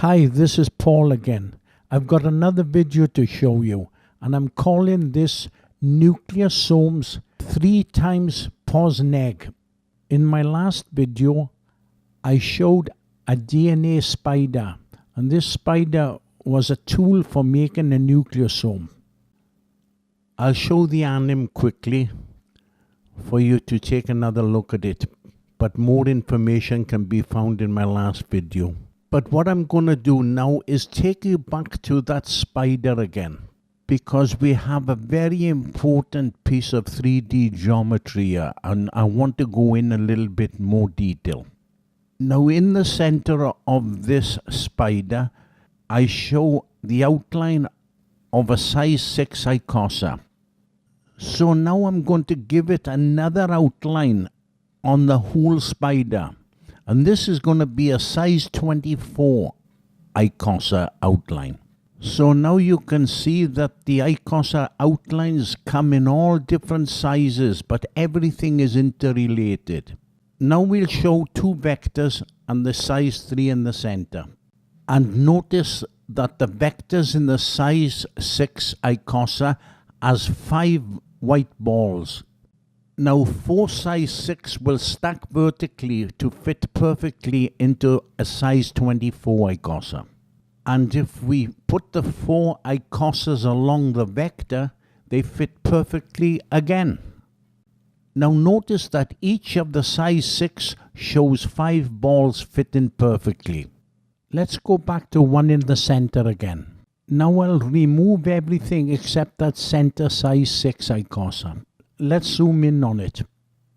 Hi, this is Paul again. I've got another video to show you, and I'm calling this Nucleosomes 3 times POS NEG. In my last video, I showed a DNA spider, and this spider was a tool for making a nucleosome. I'll show the anim quickly for you to take another look at it, but more information can be found in my last video. But what I'm going to do now is take you back to that spider again, because we have a very important piece of 3D geometry here, and I want to go in a little bit more detail. Now, in the center of this spider, I show the outline of a size 6 icosa. So now I'm going to give it another outline on the whole spider. And this is going to be a size 24 icosa outline. So now you can see that the icosa outlines come in all different sizes, but everything is interrelated. Now we'll show 2 vectors and the size 3 in the center. And notice that the vectors in the size 6 icosa has 5 white balls. Now 4 size 6 will stack vertically to fit perfectly into a size 24 icosa. And if we put the 4 icosas along the vector, they fit perfectly again. Now notice that each of the size 6 shows 5 balls fitting perfectly. Let's go back to one in the center again. Now I'll remove everything except that center size 6 icosa. Let's zoom in on it.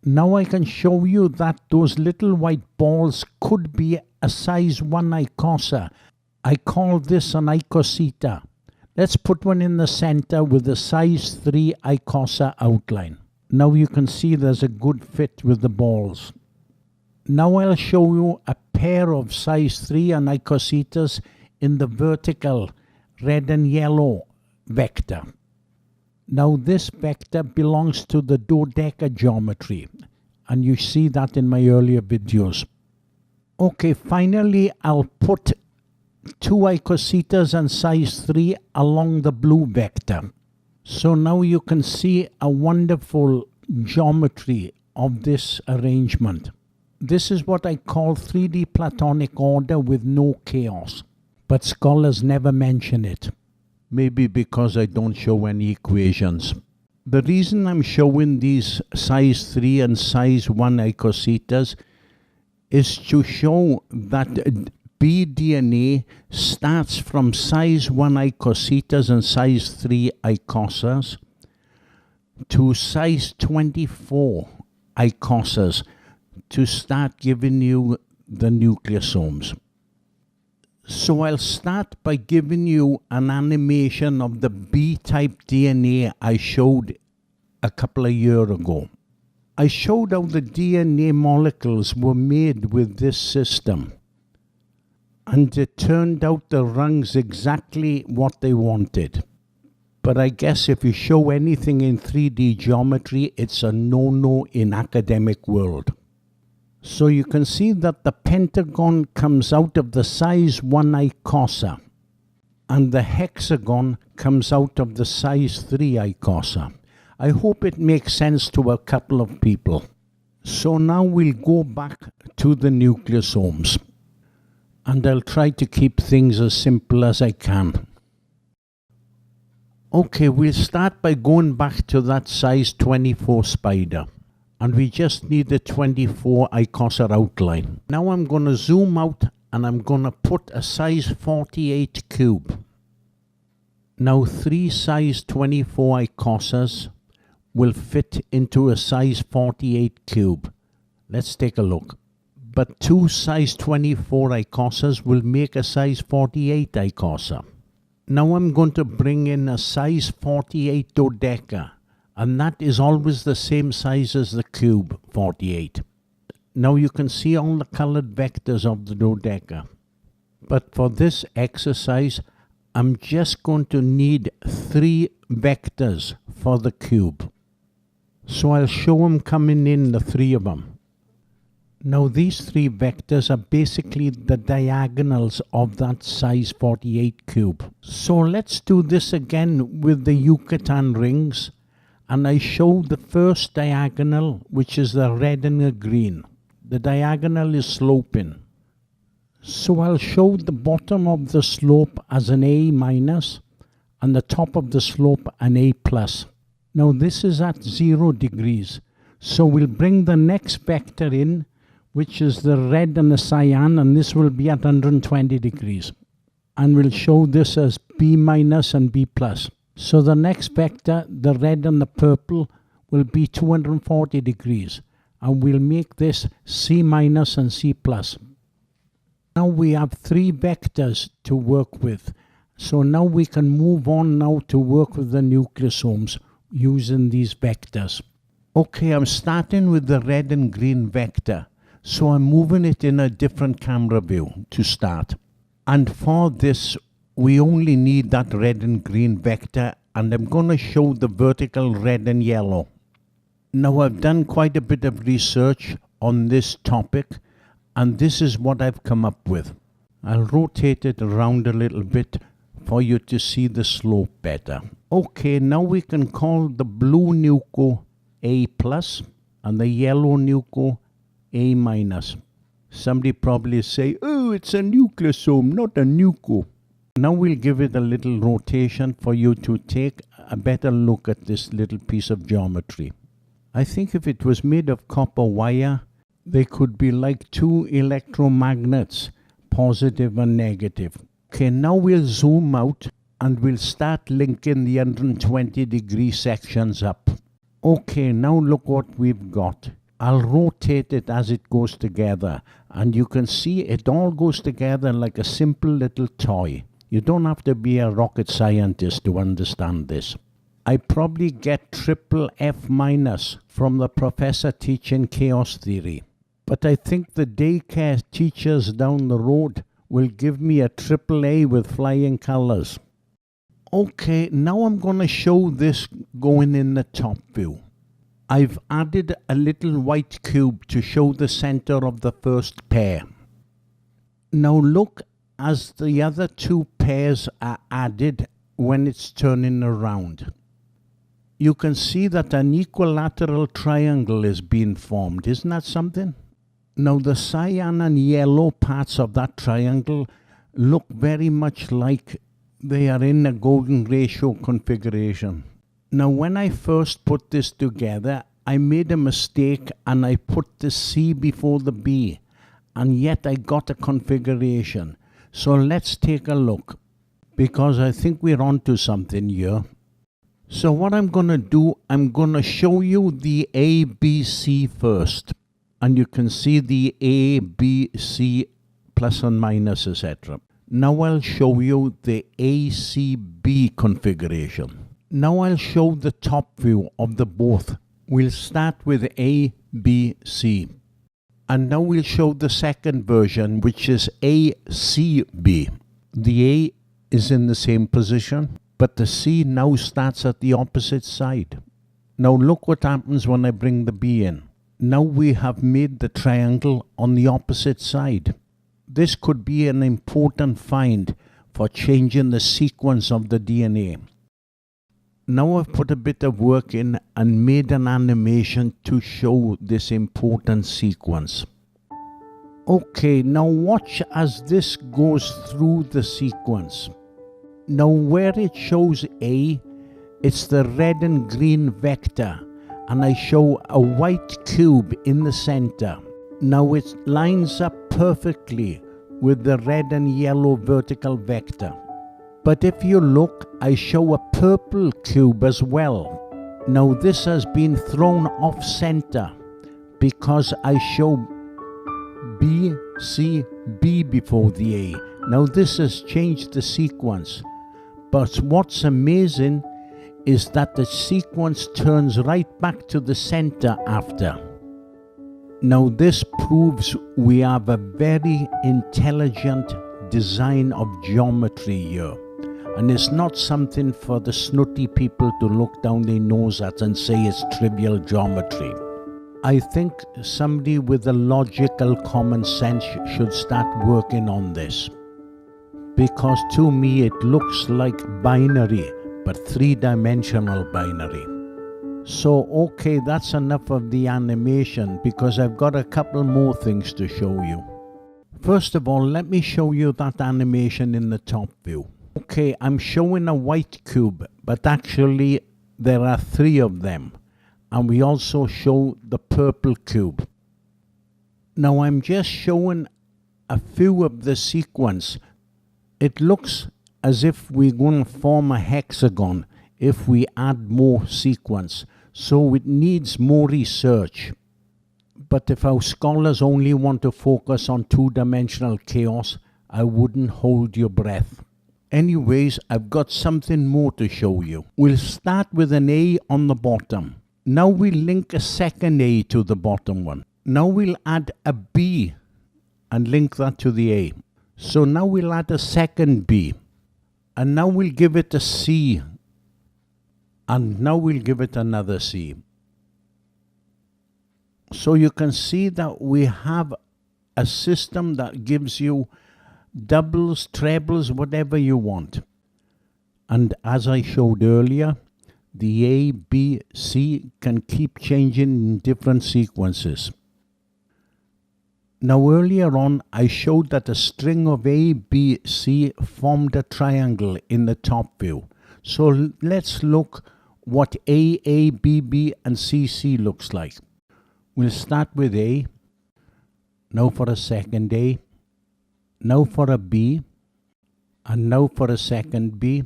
Now I can show you that those little white balls could be a size 1 icosa. I call this an icosita. Let's put one in the center with a size 3 icosa outline. Now you can see there's a good fit with the balls. Now I'll show you a pair of size 3 and icositas in the vertical red and yellow vector. Now this vector belongs to the dodeca geometry, and you see that in my earlier videos. Okay, finally I'll put 2 icositas and size 3 along the blue vector. So now you can see a wonderful geometry of this arrangement. This is what I call 3D Platonic order with no chaos, but scholars never mention it. Maybe because I don't show any equations. The reason I'm showing these size 3 and size 1 icositas is to show that bDNA starts from size 1 icositas and size 3 icosas to size 24 icosas to start giving you the nucleosomes. So I'll start by giving you an animation of the B-type DNA I showed a couple of years ago. I showed how the DNA molecules were made with this system, and it turned out the rungs exactly what they wanted. But I guess if you show anything in 3D geometry, it's a no-no in academic world. So you can see that the pentagon comes out of the size 1 icosa, and the hexagon comes out of the size 3 icosa. I hope it makes sense to a couple of people. So now we'll go back to the nucleosomes, and I'll try to keep things as simple as I can. Okay, we'll start by going back to that size 24 spider. And we just need the 24 icosa outline. Now I'm going to zoom out and I'm going to put a size 48 cube. Now 3 size 24 icosas will fit into a size 48 cube. Let's take a look. But 2 size 24 icosas will make a size 48 icosa. Now I'm going to bring in a size 48 dodeca. And that is always the same size as the cube, 48. Now you can see all the colored vectors of the dodeca. But for this exercise, I'm just going to need 3 vectors for the cube. So I'll show them coming in, the 3 of them. Now these three vectors are basically the diagonals of that size 48 cube. So let's do this again with the Yucatan rings, and I show the first diagonal, which is the red and the green. The diagonal is sloping. So I'll show the bottom of the slope as an A minus and the top of the slope an A plus. Now this is at 0 degrees. So we'll bring the next vector in, which is the red and the cyan, and this will be at 120 degrees. And we'll show this as B minus and B plus. So the next vector, the red and the purple, will be 240 degrees. And we'll make this C minus and C plus. Now we have three vectors to work with. So now we can move on now to work with the nucleosomes using these vectors. Okay, I'm starting with the red and green vector. So I'm moving it in a different camera view to start. And for this, we only need that red and green vector, and I'm going to show the vertical red and yellow. Now I've done quite a bit of research on this topic, and this is what I've come up with. I'll rotate it around a little bit for you to see the slope better. Okay, now we can call the blue nucleo A plus and the yellow nucleo A minus. Somebody probably say, oh, it's a nucleosome, not a nucleo. Now we'll give it a little rotation for you to take a better look at this little piece of geometry. I think if it was made of copper wire, they could be like two electromagnets, positive and negative. Okay, now we'll zoom out and we'll start linking the 120 degree sections up. Okay, now look what we've got. I'll rotate it as it goes together, and you can see it all goes together like a simple little toy. You don't have to be a rocket scientist to understand this. I probably get triple F minus from the professor teaching chaos theory, but I think the daycare teachers down the road will give me a triple A with flying colors. Okay, now I'm going to show this going in the top view. I've added a little white cube to show the center of the first pair. Now look as the other two pairs are added when it's turning around. You can see that an equilateral triangle is being formed. Isn't that something? Now the cyan and yellow parts of that triangle look very much like they are in a golden ratio configuration. Now when I first put this together, I made a mistake and I put the C before the B, and yet I got a configuration. So let's take a look, because I think we're onto something here. So what I'm going to do, I'm going to show you the A, B, C first. And you can see the A, B, C, plus and minus, etc. Now I'll show you the ACB configuration. Now I'll show the top view of the both. We'll start with A, B, C. And now we'll show the second version, which is ACB. The A is in the same position, but the C now starts at the opposite side. Now look what happens when I bring the B in. Now we have made the triangle on the opposite side. This could be an important find for changing the sequence of the DNA. Now I've put a bit of work in and made an animation to show this important sequence. Okay, now watch as this goes through the sequence. Now where it shows A, it's the red and green vector, and I show a white cube in the center. Now it lines up perfectly with the red and yellow vertical vector. But if you look, I show a purple cube as well. Now this has been thrown off center because I show B, C, B before the A. Now this has changed the sequence. But what's amazing is that the sequence turns right back to the center after. Now this proves we have a very intelligent design of geometry here. And it's not something for the snooty people to look down their nose at and say it's trivial geometry. I think somebody with a logical common sense should start working on this. Because to me it looks like binary, but three-dimensional binary. So okay, that's enough of the animation because I've got a couple more things to show you. First of all, let me show you that animation in the top view. Okay, I'm showing a white cube, but actually there are 3 of them. And we also show the purple cube. Now I'm just showing a few of the sequence. It looks as if we're going to form a hexagon if we add more sequence. So it needs more research. But if our scholars only want to focus on 2-dimensional chaos, I wouldn't hold your breath. Anyways, I've got something more to show you. We'll start with an A on the bottom. Now we'll link a second A to the bottom one. Now we'll add a B and link that to the A. So now we'll add a second B. And now we'll give it a C. And now we'll give it another C. So you can see that we have a system that gives you doubles, trebles, whatever you want. And as I showed earlier, the A, B, C can keep changing in different sequences. Now earlier on I showed that a string of A, B, C formed a triangle in the top view. So let's look what A, B, B and C, C looks like. We'll start with A. Now for a second A. Now for a B. And now for a second B.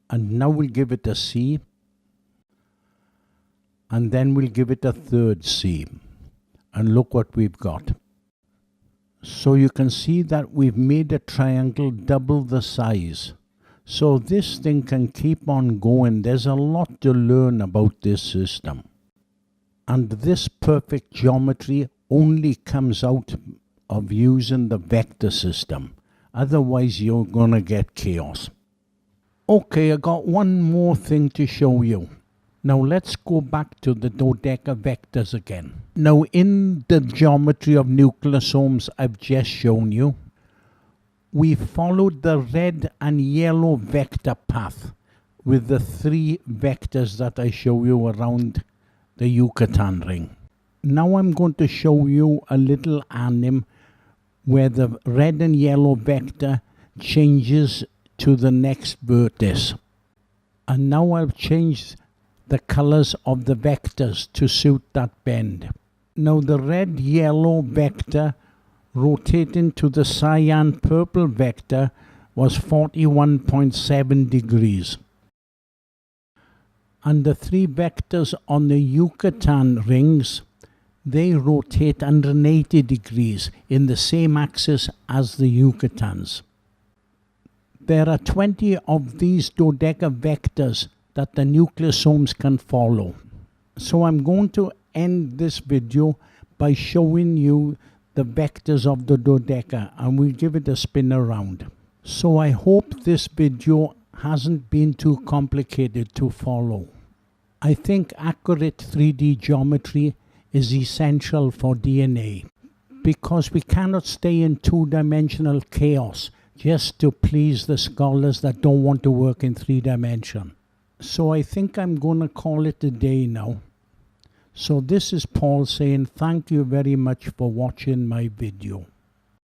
And now we'll give it a C. And then we'll give it a third C. And look what we've got. So you can see that we've made a triangle double the size. So this thing can keep on going. There's a lot to learn about this system. And this perfect geometry only comes out of using the vector system. Otherwise you're going to get chaos. Okay, I got one more thing to show you. Now let's go back to the dodeca vectors again. Now in the geometry of nucleosomes I've just shown you, we followed the red and yellow vector path with the 3 vectors that I show you around the Yucatan ring. Now I'm going to show you a little anim where the red and yellow vector changes to the next vertex. And now I've changed the colors of the vectors to suit that bend. Now the red-yellow vector rotating to the cyan-purple vector was 41.7 degrees. And the 3 vectors on the Yucatan rings, they rotate 180 degrees in the same axis as the Yucatans. There are 20 of these dodeca vectors that the nucleosomes can follow. So I'm going to end this video by showing you the vectors of the dodeca, and we'll give it a spin around. So I hope this video hasn't been too complicated to follow. I think accurate 3D geometry is essential for DNA because we cannot stay in 2-dimensional chaos just to please the scholars that don't want to work in 3 dimension. So I think I'm going to call it a day now. So this is Paul saying thank you very much for watching my video.